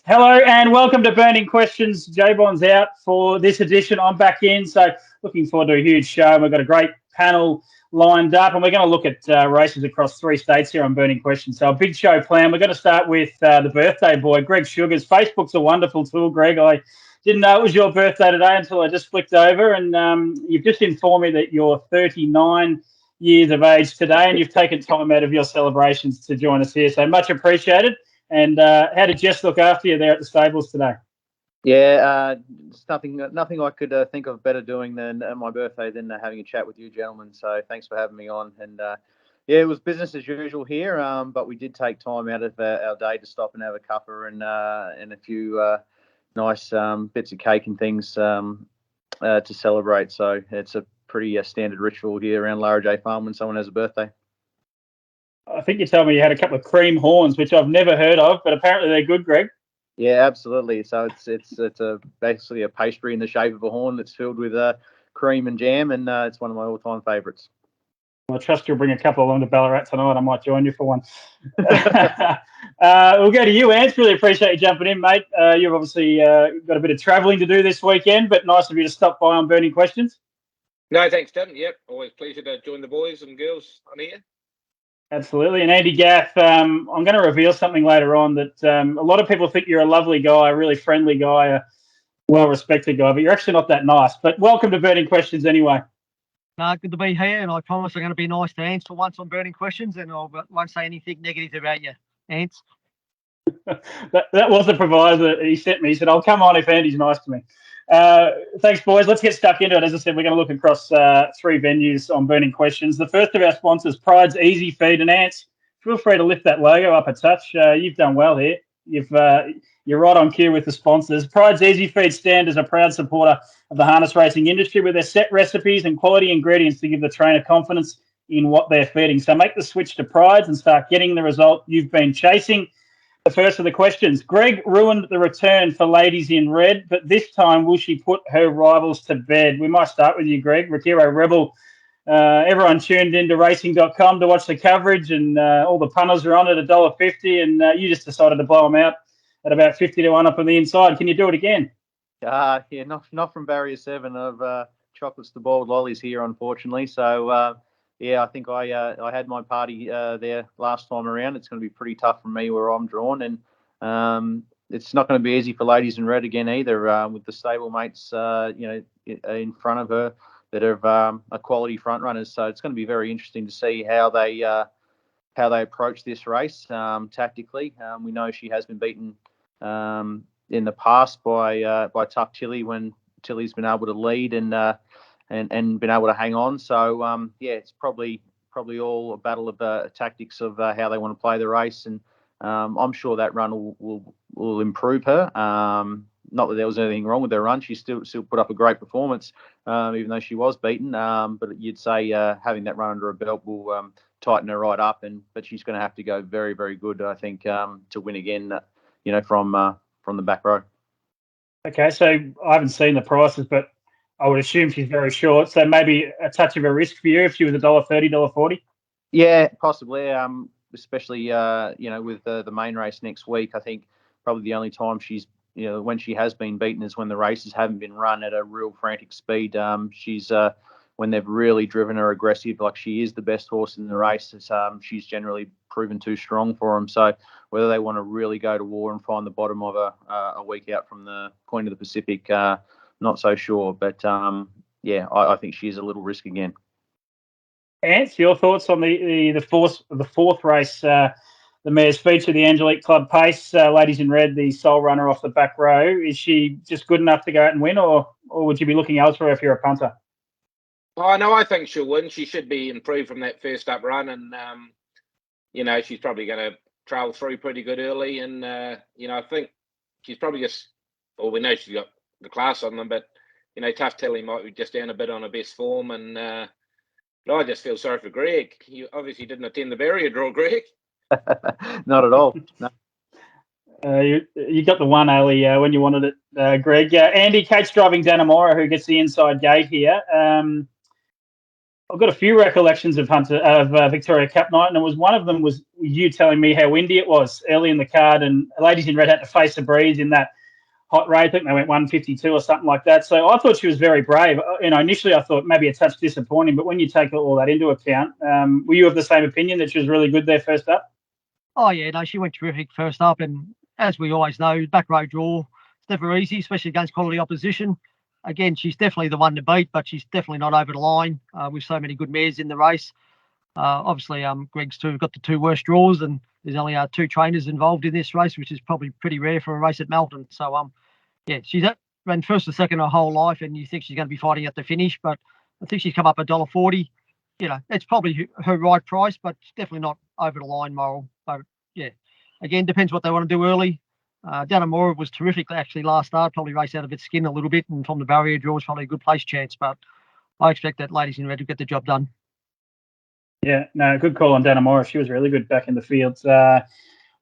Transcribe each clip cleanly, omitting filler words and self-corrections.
Hello and welcome to Burning Questions. J-Bon's out for this edition. I'm back in, so looking forward to a huge show. We've got a great panel lined up, and we're going to look at races across 3 states here on Burning Questions. So a big show planned. We're going to start with the birthday boy, Greg Sugars. Facebook's a wonderful tool, Greg. I didn't know it was your birthday today until I just flicked over, and you've just informed me that you're 39 years of age today, and you've taken time out of your celebrations to join us here. So much appreciated. And how did Jess look after you there at the stables today? Yeah, it's nothing I could think of better doing than my birthday than having a chat with you gentlemen. So thanks for having me on. And yeah, it was business as usual here, but we did take time out of our day to stop and have a cuppa and a few nice bits of cake and things to celebrate. So it's a pretty standard ritual here around Lara J Farm when someone has a birthday. I think you told me you had a couple of cream horns, which I've never heard of, but apparently they're good, Greg. Yeah, absolutely. So it's basically a pastry in the shape of a horn that's filled with cream and jam, and it's one of my all-time favourites. Well, I trust you'll bring a couple along to Ballarat tonight. I might join you for one. We'll go to you, Ants. Really appreciate you jumping in, mate. You've obviously got a bit of travelling to do this weekend, but nice of you to stop by on Burning Questions. No, thanks, Tim. Yep, always pleasure to join the boys and girls on here. Absolutely. And Andy Gath, I'm going to reveal something later on that a lot of people think you're a lovely guy, a really friendly guy, a well-respected guy, but you're actually not that nice. But welcome to Burning Questions anyway. Good to be here, and I promise I'm going to be nice to Ants for once on Burning Questions, and I won't say anything negative about you, Ants. that was the proviso that he sent me. He said, I'll come on if Andy's nice to me. Thanks, boys. Let's get stuck into it. As I said, we're going to look across 3 venues on Burning Questions. The first of our sponsors, Pride's Easy Feed. And Ants, feel free to lift that logo up a touch. You've done well here. You're right on cue with the sponsors. Pride's Easy Feed stand is a proud supporter of the harness racing industry with their set recipes and quality ingredients to give the trainer confidence in what they're feeding. So make the switch to Pride's and start getting the result you've been chasing. The first of the questions. Greg ruined the return for Ladies in Red, but this time will she put her rivals to bed? We might start with you, Greg. Retiro Rebel. Everyone tuned into racing.com to watch the coverage, and all the punters are on at $1.50, and you just decided to blow them out at about 50 to 1 up on the inside. Can you do it again? Yeah, not from barrier 7 of chocolates to boiled lollies here, unfortunately. So, yeah, I think I had my party there last time around. It's going to be pretty tough for me where I'm drawn, and it's not going to be easy for Ladies in Red again either. With the stable mates, in front of her that are quality front runners. So it's going to be very interesting to see how they approach this race tactically. We know she has been beaten in the past by Tough Tilly when Tilly's been able to lead and been able to hang on. So, yeah, it's probably all a battle of tactics of how they want to play the race. And I'm sure that run will improve her. Not that there was anything wrong with her run. She still put up a great performance, even though she was beaten. But you'd say having that run under her belt will tighten her right up. But she's going to have to go very, very good, I think, to win again, from the back row. Okay, so I haven't seen the prices, but I would assume she's very short, so maybe a touch of a risk for you if she was $1.30, $1.40. Yeah, possibly. Especially with the main race next week. I think probably the only time she's when she has been beaten is when the races haven't been run at a real frantic speed. She's when they've really driven her aggressive, like she is the best horse in the race. She's generally proven too strong for them. So whether they want to really go to war and find the bottom of a week out from the Queen of the Pacific. Not so sure, but yeah, I think she's a little risk again. Ants, your thoughts on the fourth race, the Mayor's Feature, the Angelique Club Pace, Ladies in Red, the sole runner off the back row. Is she just good enough to go out and win, or would you be looking elsewhere if you're a punter? Oh no, I think she'll win. She should be improved from that first up run, and she's probably going to trail through pretty good early, and I think she's probably we know she's got the class on them, but Tough Tilly might be just down a bit on her best form, and but I just feel sorry for Greg. You obviously didn't attend the barrier draw, Greg. Not at all. No. You got the one early when you wanted it, Greg. Andy, Kate's driving Danamora, who gets the inside gate here. I've got a few recollections of Victoria Cup night, and one of them was you telling me how windy it was early in the card, and Ladies in Red had to face the breeze in that hot rain. I think they went 152 or something like that. So I thought she was very brave. Initially I thought maybe a touch disappointing, but when you take all that into account, were you of the same opinion that she was really good there first up? Oh, yeah, no, she went terrific first up. And as we always know, back row draw, it's never easy, especially against quality opposition. Again, she's definitely the one to beat, but she's definitely not over the line with so many good mares in the race. Obviously, Greg's got the two worst draws, and there's only two trainers involved in this race, which is probably pretty rare for a race at Melton. So, yeah, she's ran first or second her whole life, and you think she's going to be fighting at the finish, but I think she's come up $1.40. It's probably her right price, but it's definitely not over the line moral. But yeah, again, depends what they want to do early. Danamora was terrific actually last start, probably raced out of its skin a little bit, and from the barrier draw was probably a good place chance, but I expect that Ladies in Red will get the job done. Yeah, no, good call on Danamora. She was really good back in the field.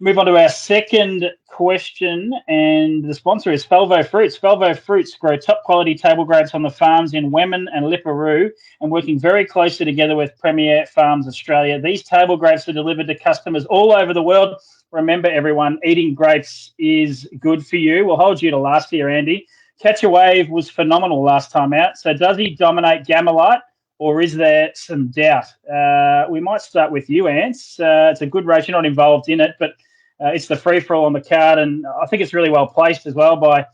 Move on to our second question, and the sponsor is Spelvo Fruits. Spelvo Fruits grow top quality table grapes on the farms in Wemmen and Lipperoo, and working very closely together with Premier Farms Australia. These table grapes are delivered to customers all over the world. Remember, everyone, eating grapes is good for you. We'll hold you to last year, Andy. Catch a Wave was phenomenal last time out. So does he dominate Gamelite, or is there some doubt? We might start with you, Ants. It's a good race. You're not involved in it, but it's the free-for-all on the card, and I think it's really well placed as well by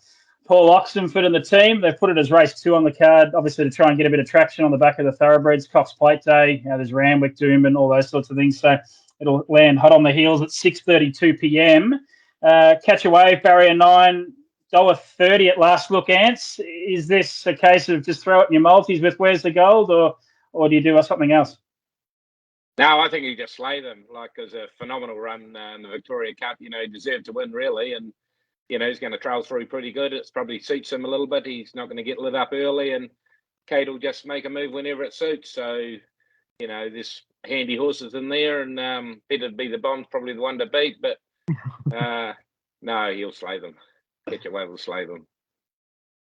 Paul Oxenford and the team. They've put it as race 2 on the card, obviously to try and get a bit of traction on the back of the thoroughbreds. Cox Plate Day, there's Randwick, Doomben, all those sorts of things. So it'll land hot on the heels at 6:32 p.m. Catch a Wave, barrier 9, $1.30 at last look, Ants. Is this a case of just throw it in your multis with Where's the Gold, or do you do something else? No, I think he just slay them. Like, it was a phenomenal run in the Victoria Cup. He deserved to win, really. And, he's going to trail through pretty good. It's probably suits him a little bit. He's not going to get lit up early. And Kate will just make a move whenever it suits. So, there's handy horses in there. And better be the Bomb's probably the one to beat. But, no, he'll slay them. Catch a Wave will slay them.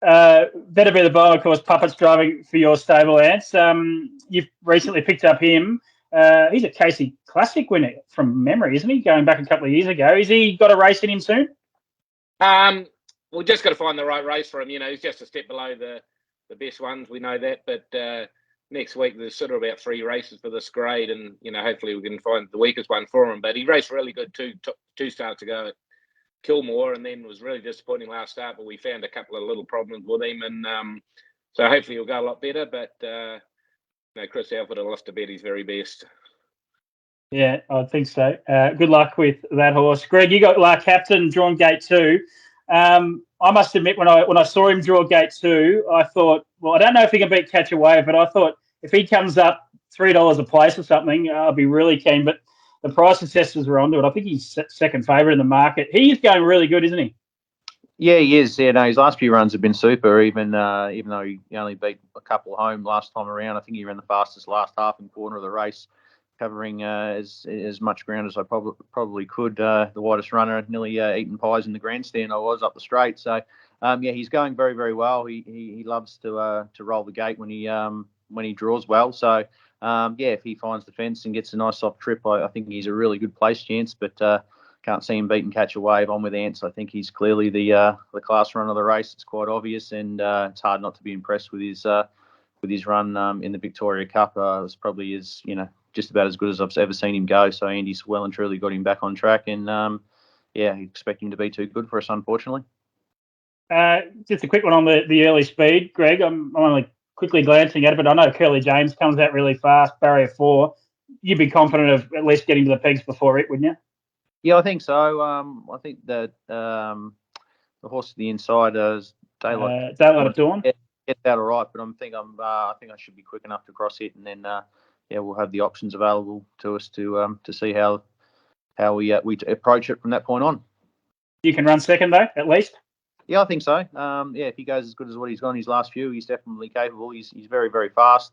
Better be the Bomb, of course. Puppet's driving for your stable, Ants. You've recently picked up him. He's a Casey Classic winner from memory, isn't he? Going back a couple of years ago. Has he got a race in him soon? We've just got to find the right race for him. He's just a step below the best ones. We know that. But next week there's sort of about 3 races for this grade, and hopefully we can find the weakest one for him. But he raced really good two starts ago at Kilmore, and then was really disappointing last start. But we found a couple of little problems with him, and so hopefully he'll go a lot better. But Chris Alford will have to bet his very best. Yeah, I think so. Good luck with that horse. Greg, you got La Captain drawn gate 2. I must admit, when I saw him draw gate 2, I thought, well, I don't know if he can beat Catch a Wave, but I thought if he comes up $3 a place or something, I'll be really keen. But the price assessors were onto it. I think he's second favourite in the market. He's going really good, isn't he? Yeah, he is. Yeah, no, his last few runs have been super. Even though he only beat a couple home last time around, I think he ran the fastest last half and quarter of the race, covering as much ground as I probably could. The widest runner, nearly eating pies in the grandstand. I was up the straight. So yeah, he's going very, very well. He loves to roll the gate when he draws well. So yeah, if he finds the fence and gets a nice soft trip, I think he's a really good place chance. But can't see him beat and Catch a Wave. On with Ants. I think he's clearly the class run of the race. It's quite obvious, and it's hard not to be impressed with his run in the Victoria Cup. It was probably just about as good as I've ever seen him go. So Andy's well and truly got him back on track, and yeah, I expect him to be too good for us, unfortunately. Just a quick one on the early speed, Greg. I'm only quickly glancing at it, but I know Curly James comes out really fast, barrier 4. You'd be confident of at least getting to the pegs before it, wouldn't you? Yeah, I think so. I think that the horse to the inside is Daylight at Dawn. Gets out all right, but I think I should be quick enough to cross it, and then yeah, we'll have the options available to us to see how we approach it from that point on. You can run second though, at least. Yeah, I think so. Yeah, if he goes as good as what he's gone his last few, he's definitely capable. He's very, very fast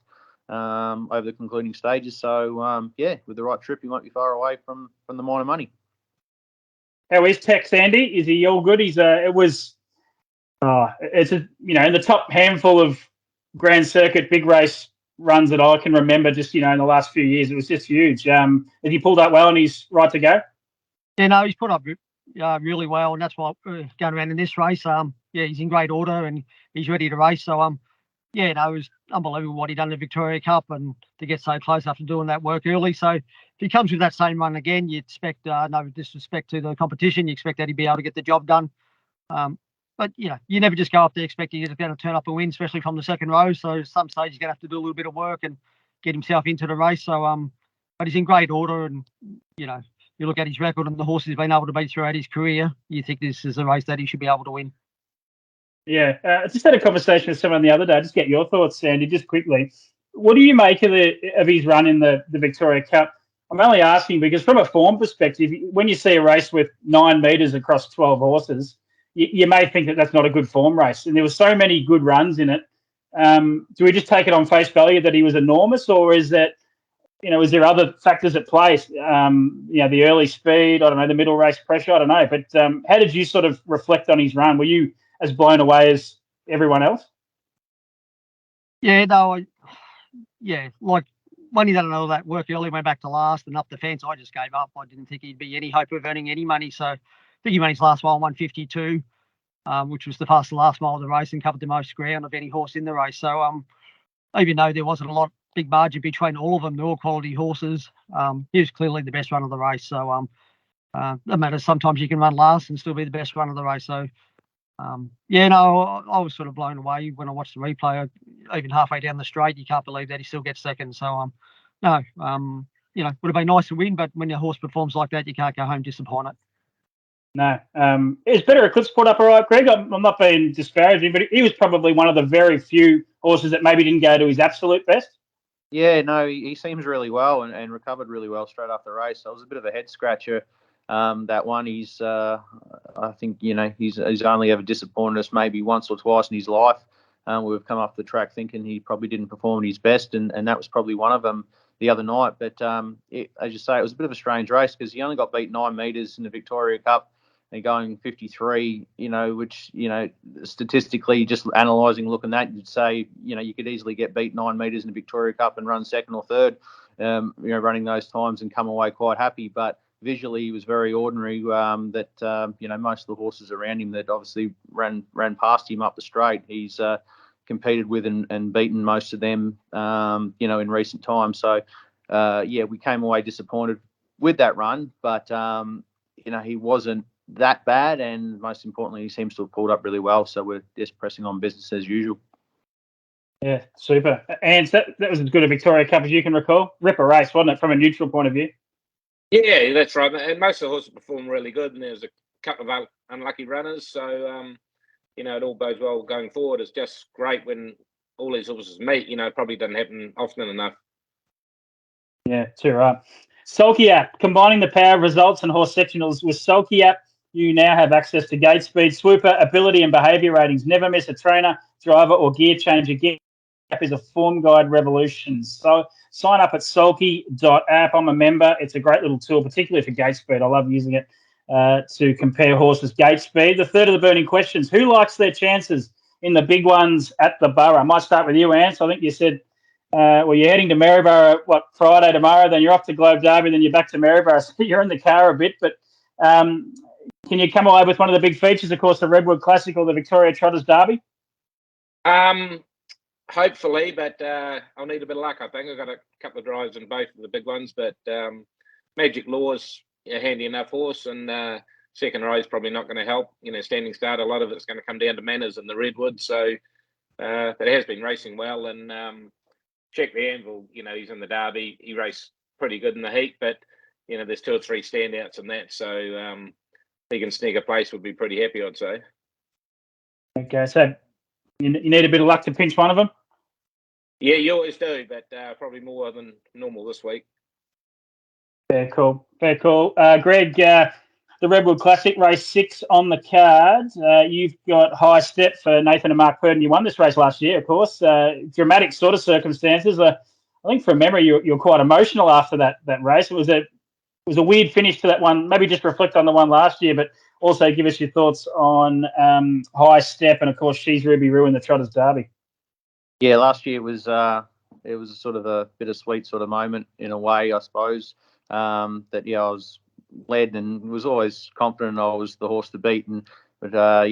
over the concluding stages. So yeah, with the right trip, he won't be far away from the minor money. How is Tex, Andy? Is he all good? It's in the top handful of Grand Circuit big race runs that I can remember just, in the last few years. It was just huge. Has he pulled up well and he's right to go? Yeah, no, he's put up really well, and that's why going around in this race. He's in great order and he's ready to race. So, it was unbelievable what he done in the Victoria Cup and to get so close after doing that work early. So if he comes with that same run again, you expect, no disrespect to the competition, you expect that he'd be able to get the job done. But, you never just go up there expecting he's going to turn up and win, especially from the second row. So some stage he's going to have to do a little bit of work and get himself into the race. So, but he's in great order and, you look at his record and the horses he's been able to beat throughout his career, you think this is a race that he should be able to win. Yeah, I just had a conversation with someone the other day. Just get your thoughts, Sandy, just quickly. What do you make of his run in the Victoria Cup? I'm only asking because from a form perspective, when you see a race with 9 metres across 12 horses, you may think that that's not a good form race. And there were so many good runs in it. Do we just take it on face value that he was enormous, or is that, is there other factors at play? The early speed, I don't know, the middle race pressure, I don't know. But how did you sort of reflect on his run? Were you as blown away as everyone else? Yeah, no, like when he done all that work early, went back to last and up the fence, I just gave up. I didn't think he'd be any hope of earning any money. So I think he won his last mile 152, which was the fastest last mile of the race and covered the most ground of any horse in the race. So even though there wasn't a big margin between all of them, they're all quality horses. He was clearly the best run of the race. So no matter, sometimes you can run last and still be the best run of the race. So I was sort of blown away when I watched the replay. Even halfway down the straight, you can't believe that he still gets second. So would have been nice to win, but when your horse performs like that, you can't go home disappointed. No. Is Better Eclipse put up all right, Greg? I'm not being disparaging, but he was probably one of the very few horses that maybe didn't go to his absolute best. Yeah, no, he seems really well and recovered really well straight after the race. So it was a bit of a head scratcher. That one, he's I think he's only ever disappointed us maybe once or twice in his life. We've come up the track thinking he probably didn't perform at his best, and that was probably one of them the other night. But as you say, it was a bit of a strange race because he only got beat 9 metres in the Victoria Cup and going 53. Which statistically, just analysing, looking at, you'd say you could easily get beat 9 metres in the Victoria Cup and run second or third. Running those times and come away quite happy, but visually he was very ordinary. Most of the horses around him that obviously ran past him up the straight, he's competed with and beaten most of them, in recent times. So, we came away disappointed with that run, but he wasn't that bad, and most importantly, he seems to have pulled up really well. So we're just pressing on business as usual. Yeah, super. And that was as good a Victoria Cup as you can recall. Ripper race, wasn't it, from a neutral point of view? Yeah, that's right. And most of the horses performed really good, and there was a couple of unlucky runners. So, it all bodes well going forward. It's just great when all these horses meet. It probably doesn't happen often enough. Yeah, too right. Sulky app, combining the power of results and horse sectionals with Sulky app, you now have access to gate speed, swooper, ability and behaviour ratings. Never miss a trainer, driver or gear change again. App is a form guide revolution. So sign up at sulky.app. I'm a member. It's a great little tool, particularly for gate speed. I love using it to compare horses' gate speed. The third of the burning questions: who likes their chances in the big ones at the Borough? I might start with you, Ants. I think you said, you're heading to Maryborough, Friday tomorrow, then you're off to Globe Derby, then you're back to Maryborough. So you're in the car a bit, but can you come away with one of the big features, of course, the Redwood Classic or the Victoria Trotters Derby? Hopefully, but I'll need a bit of luck, I think. I've got a couple of drives in both of the big ones, but Magic Law's a handy enough horse, and second row is probably not going to help. Standing start, a lot of it's going to come down to manners in the Redwood. So, but it has been racing well, and Check the Anvil, he's in the Derby. He raced pretty good in the heat, but, there's 2 or 3 standouts in that. So, he can sneak a place, would be pretty happy, I'd say. Okay, so you need a bit of luck to pinch one of them? Yeah, you always do, but probably more than normal this week. Fair call. Greg, the Redwood Classic, race 6 on the card. You've got High Step for Nathan and Mark Purden. You won this race last year, of course. Dramatic sort of circumstances. I think from memory, you're quite emotional after that race. It was a weird finish to that one. Maybe just reflect on the one last year, but also give us your thoughts on High Step and, of course, She's Ruby Roo in the Trotters Derby. Yeah, last year was it was sort of a bittersweet sort of moment in a way, I suppose. That I was led and was always confident I was the horse to beat, but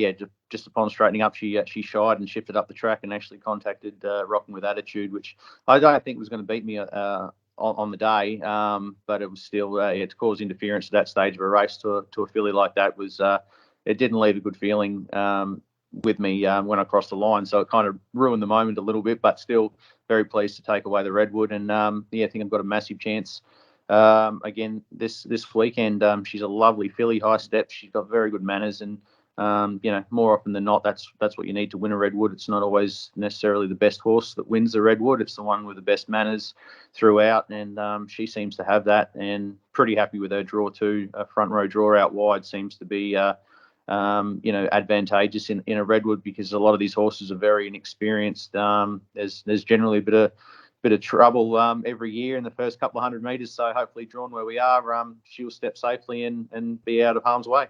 just upon straightening up, she shied and shifted up the track and actually contacted Rocking with Attitude, which I don't think was going to beat me on the day, but it was still to cause interference at that stage of a race to a filly like that was it didn't leave a good feeling with me when I crossed the line, so it kind of ruined the moment a little bit, but still very pleased to take away the Redwood, and I think I've got a massive chance again this weekend. She's a lovely filly, high steps, she's got very good manners, and more often than not, that's what you need to win a Redwood. It's not always necessarily the best horse that wins the Redwood. It's the one with the best manners throughout, and she seems to have that, and pretty happy with her draw too. A front row draw out wide seems to be advantageous in a Redwood, because a lot of these horses are very inexperienced. There's generally a bit of trouble every year in the first couple of 100 metres, so hopefully drawn where we are, she'll step safely and be out of harm's way.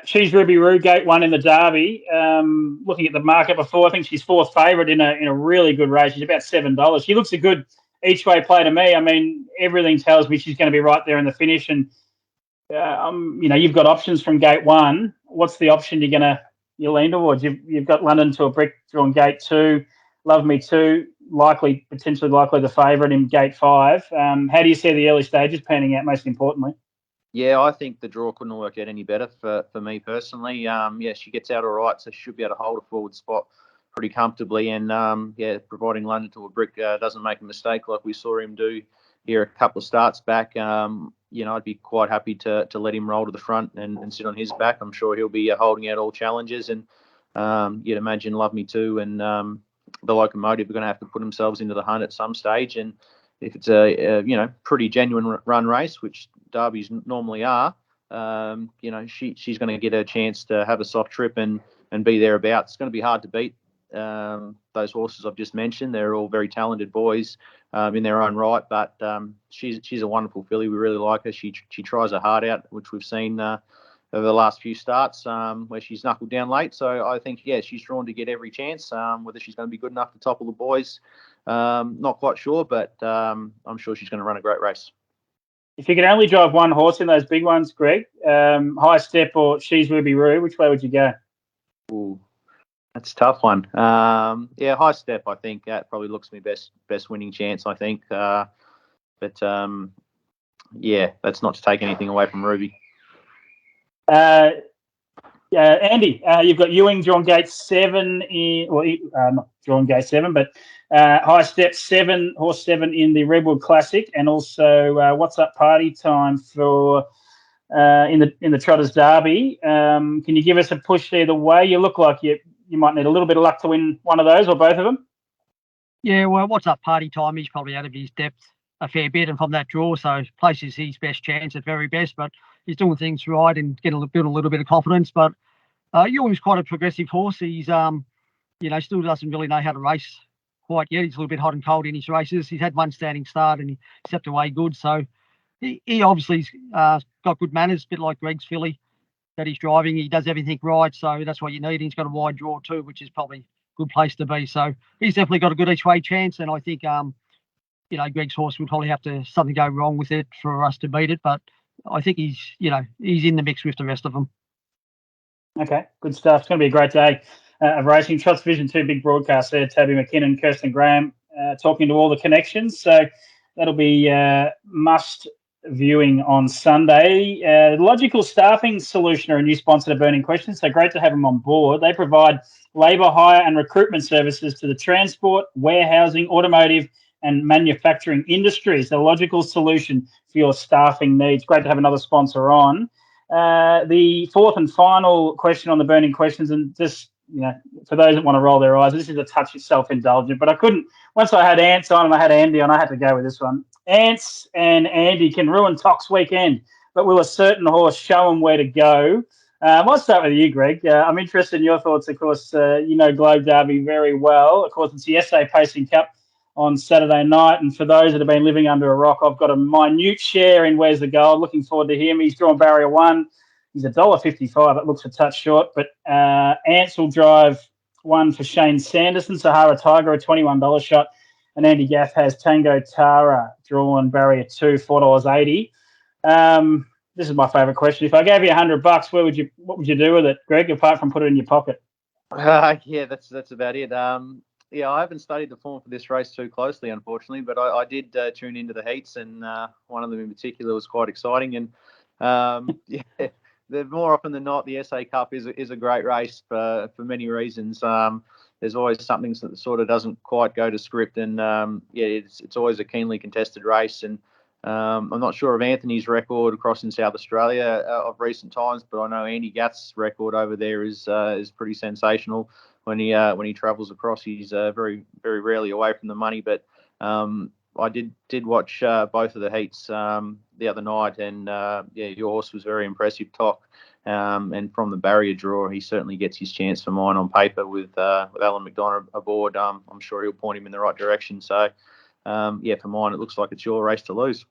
She's Ruby Roo, Gate 1 in the Derby. Looking at the market before, I think she's fourth favourite in a really good race. She's about $7. She looks a good each way play to me. I mean, everything tells me she's going to be right there in the finish. And you've got options from Gate 1. What's the option you lean towards? You've got London to a Brick drawn Gate 2, Love Me Too, potentially likely the favourite in Gate 5. How do you see the early stages panning out? Most importantly. Yeah, I think the draw couldn't work out any better for me personally. She gets out all right, so she should be able to hold a forward spot pretty comfortably. And, providing London to a Brick doesn't make a mistake like we saw him do here a couple of starts back, I'd be quite happy to let him roll to the front and sit on his back. I'm sure he'll be holding out all challenges. And you'd imagine Love Me Too and the Locomotive are going to have to put themselves into the hunt at some stage. And if it's a pretty genuine run race, which derbies normally are, she's going to get a chance to have a soft trip and be thereabouts. It's going to be hard to beat those horses I've just mentioned. They're all very talented boys in their own right, but she's a wonderful filly. We really like her. She tries her heart out, which we've seen over the last few starts where she's knuckled down late. So I think, she's drawn to get every chance. Whether she's going to be good enough to topple the boys, not quite sure, but I'm sure she's going to run a great race. If you could only drive one horse in those big ones, Greg, High Step or She's Ruby Roo, which way would you go? Ooh, that's a tough one. High Step, I think that probably looks me best winning chance, I think. That's not to take anything away from Ruby. Andy, you've got Ewing drawn Gate 7 not drawn Gate 7, but High Step 7, horse 7 in the Redwood Classic, and also What's Up Party Time for in the Trotters Derby. Can you give us a push either way? You look like you might need a little bit of luck to win one of those or both of them. Yeah, well, What's Up Party Time? He's probably out of his depth a fair bit, and from that draw, so places his best chance at very best, but he's doing things right and building a little bit of confidence. But Ewing's quite a progressive horse. He's still doesn't really know how to race quite yet. He's a little bit hot and cold in his races. He's had one standing start and he stepped away good. So he obviously got good manners, a bit like Greg's filly that he's driving. He does everything right, so that's what you need. He's got a wide draw too, which is probably a good place to be. So he's definitely got a good each way chance, and I think Greg's horse would probably have to something go wrong with it for us to beat it. But I think he's in the mix with the rest of them. Okay, good stuff. It's going to be a great day of racing. Trots Vision 2 big broadcast there. Toby McKinnon, Kirsten Graham talking to all the connections. So that'll be must viewing on Sunday. Logical Staffing Solution are a new sponsor to Burning Questions. So great to have them on board. They provide labour hire and recruitment services to the transport, warehousing, automotive and manufacturing industries. The logical solution for your staffing needs. Great to have another sponsor on. The fourth and final question on the Burning Questions, and just, for those that want to roll their eyes, this is a touch of self-indulgent, but I couldn't, once I had Ants on and I had Andy on, I had to go with this one. Ants and Andy can ruin Tox weekend, but will a certain horse show them where to go? I'll start with you, Greg. I'm interested in your thoughts. Of course, Globe Derby very well. Of course, it's the SA Pacing Cup on Saturday night, and for those that have been living under a rock, I've got a minute share in Where's the Gold. Looking forward to him. He's drawn barrier 1. He's $1.55. It looks a touch short, but Ants will drive one for Shane Sanderson, Sahara Tiger, a $21 shot. And Andy Gath has Tango Tara, drawn barrier 2, $4.80. This is my favourite question. If I gave you $100, what would you do with it, Greg, apart from put it in your pocket? Yeah, that's about it. Yeah, I haven't studied the form for this race too closely, unfortunately, but I did tune into the heats, and one of them in particular was quite exciting. And yeah, more often than not, the SA Cup is a great race for many reasons. There's always something that sort of doesn't quite go to script, and yeah, it's always a keenly contested race. And I'm not sure of Anthony's record across in South Australia of recent times, but I know Andy Gath's record over there is pretty sensational. When he travels across, he's very, very rarely away from the money. But I did watch both of the heats the other night, and yeah, your horse was very impressive, Toc. And from the barrier draw, he certainly gets his chance for mine on paper with Alan McDonough aboard. I'm sure he'll point him in the right direction. So yeah, for mine, it looks like it's your race to lose.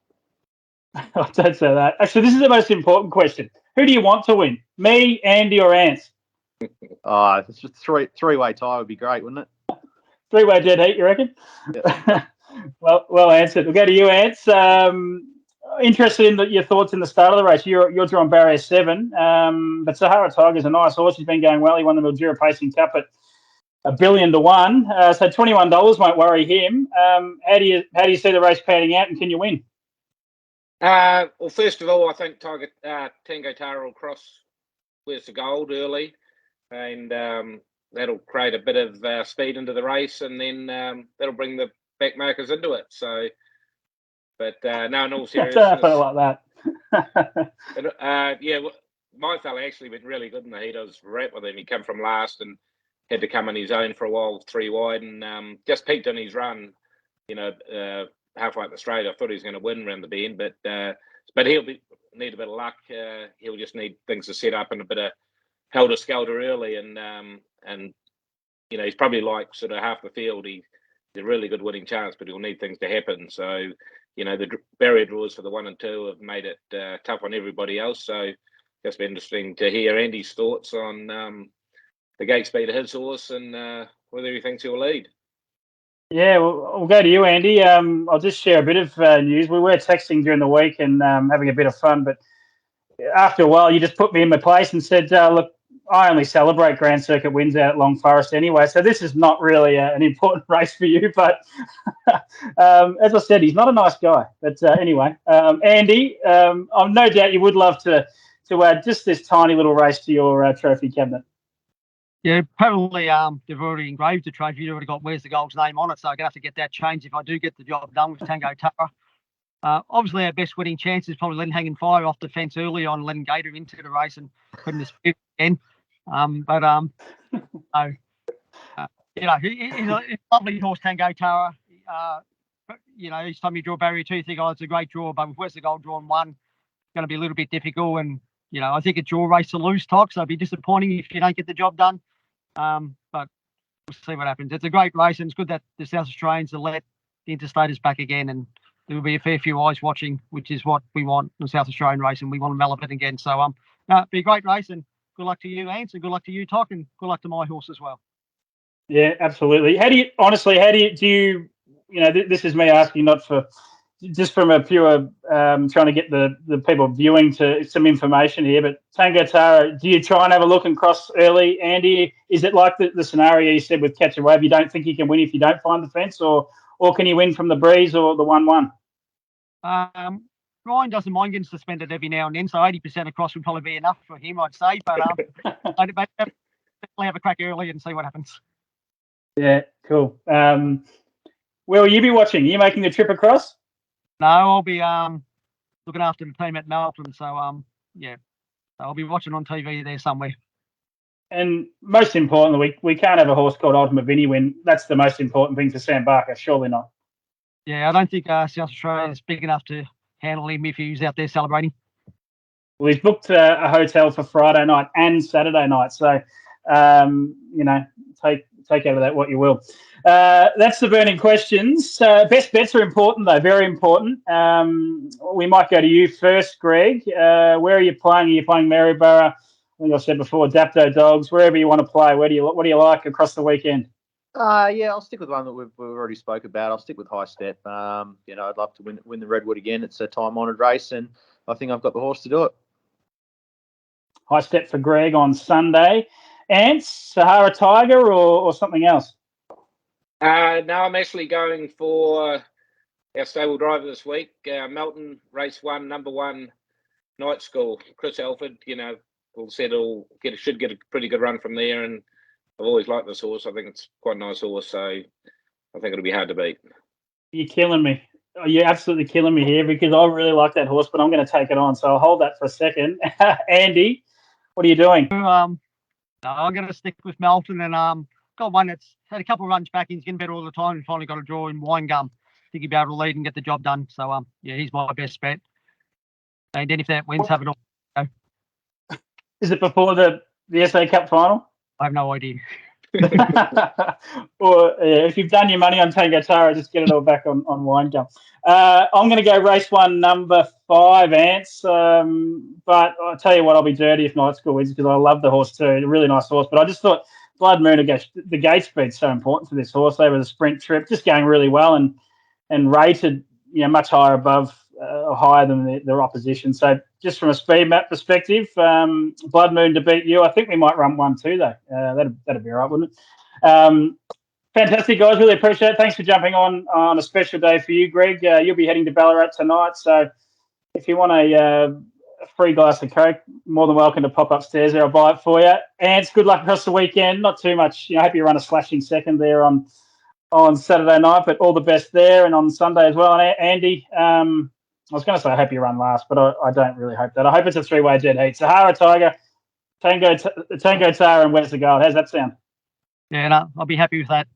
I don't say that. Actually, this is the most important question. Who do you want to win? Me, Andy, or Ants? It's just three-way tie would be great, wouldn't it? Three-way dead heat, you reckon? Yeah. well answered. We'll go to you, Ants. Interested in your thoughts in the start of the race. You're drawing barrier 7, but Sahara Tiger's a nice horse. He's been going well. He won the Mildura Pacing Cup at $1 billion to 1. So $21 won't worry him. How do you see the race panning out, and can you win? Well, first of all, I think Tango Tara will cross Where's the Gold early, and that'll create a bit of speed into the race, and then that'll bring the backmarkers into it. So, but no, in all seriousness, I felt like that. Yeah, my fella actually went really good in the heat. I was right with him. He came from last and had to come on his own for a while, 3 wide, and just peaked on his run. You know, halfway up the straight, I thought he was going to win around the bend, but he'll need a bit of luck. He'll just need things to set up and a bit of helter skelter early, and you know, he's probably like sort of half the field. He's a really good winning chance, but he'll need things to happen. So, you know, the barrier draws for the 1 and 2 have made it tough on everybody else. So, just be interesting to hear Andy's thoughts on the gate speed of his horse and whether he thinks he'll lead. Yeah, we'll go to you, Andy. I'll just share a bit of news. We were texting during the week and having a bit of fun, but after a while, you just put me in my place and said, look, I only celebrate Grand Circuit wins out at Long Forest anyway, so this is not really an important race for you. But as I said, he's not a nice guy. But anyway, Andy, I'm no doubt you would love to add just this tiny little race to your trophy cabinet. Yeah, probably they've already engraved the trophy. You've already got Where's the Gold's name on it, so I'm going to have to get that changed if I do get the job done with Tango Tara. Obviously, our best winning chance is probably letting Hanging Fire off the fence early on, letting Gator into the race and putting the speed again. You know, he's a lovely horse, Tango Tara. You know, each time you draw barrier 2, you think, oh, it's a great draw, but with Where's the Gold drawn 1, it's going to be a little bit difficult. And, you know, I think it's your race to lose, Toc, so it'd be disappointing if you don't get the job done. But we'll see what happens. It's a great race, and it's good that the South Australians have let the interstaters back again, and there will be a fair few eyes watching, which is what we want in the South Australian race, and we want to mellow it again. So, it'll be a great race, and good luck to you, Ants, and good luck to you, Toc, and good luck to my horse as well. Yeah, absolutely. Do you, this is me asking, not for, just from a pure trying to get the people viewing to some information here, but Tango Tara, do you try and have a look and cross early, Andy? Is it like the scenario you said with Catch a Wave? You don't think you can win if you don't find the fence, or can you win from the breeze or the 1-1? Ryan doesn't mind getting suspended every now and then, so 80% across would probably be enough for him, I'd say. But I'd definitely have a crack early and see what happens. Yeah, cool. Where will you be watching? Are you making the trip across? No, I'll be looking after the team at Melbourne, so yeah, I'll be watching on TV there somewhere. And most importantly, we can't have a horse called Ultimate Vinny win. That's the most important thing for Sam Barker, surely not. Yeah, I don't think South Australia is big enough to handle him if he's out there celebrating. Well, he's booked a hotel for Friday night and Saturday night, so take out of that what you will. That's the burning questions. Best bets are important, though, very important. We might go to you first, Greg. Where are you playing? Are you playing Maryborough think I said before, Dapto Dogs, wherever you want to play. What do you like across the weekend? Yeah, I'll stick with one that we've already spoke about. I'll stick with High Step. I'd love to win the Redwood again. It's a time-honoured race, and I think I've got the horse to do it. High Step for Greg on Sunday. Ants, Sahara Tiger, or something else? No, I'm actually going for our stable driver this week, Melton, race 1, number 1, night school. Chris Alford, should get a pretty good run from there, and I've always liked this horse. I think it's quite a nice horse, so I think it'll be hard to beat. You're killing me. You're absolutely killing me here because I really like that horse, but I'm going to take it on. So I'll hold that for a second. Andy, what are you doing? I'm going to stick with Melton, and got one that's had a couple of runs back. He's getting better all the time, and finally got a draw in Wine Gum. I think he'll be able to lead and get the job done. So he's my best bet. And then if that wins, have it all. Is it before the SA Cup final? I have no idea. Or if you've done your money on Tango Tara, just get it all back on Wine Gum. I'm going to go race 1, number 5, Ants. But I'll tell you what, I'll be dirty if Night School wins because I love the horse too. A really nice horse. But I just thought Blood Moon, the gate speed's so important for this horse. Over the sprint trip, just going really well and rated much higher higher than their opposition. So just from a speed map perspective, Blood Moon to beat you. I think we might run 1 too though. That'd be all right, wouldn't it? Fantastic, guys. Really appreciate it. Thanks for jumping on a special day for you, Greg. You'll be heading to Ballarat tonight, so if you want a free glass of Coke, more than welcome to pop upstairs there. I'll buy it for you. Ants, good luck across the weekend. Not too much. I hope you run a slashing second there on Saturday night, but all the best there and on Sunday as well. And Andy, I was going to say I hope you run last, but I don't really hope that. I hope it's a 3-way dead heat. Sahara Tiger, Tango Tara, and Where's the Gold? How's that sound? Yeah, no, I'll be happy with that.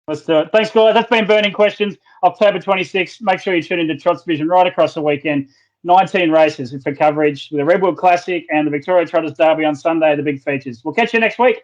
Let's do it. Thanks, guys. That's been Burning Questions, October 26th. Make sure you tune into Trots Vision right across the weekend. 19 races for coverage with the Redwood Classic and the Victoria Trotters Derby on Sunday, the big features. We'll catch you next week.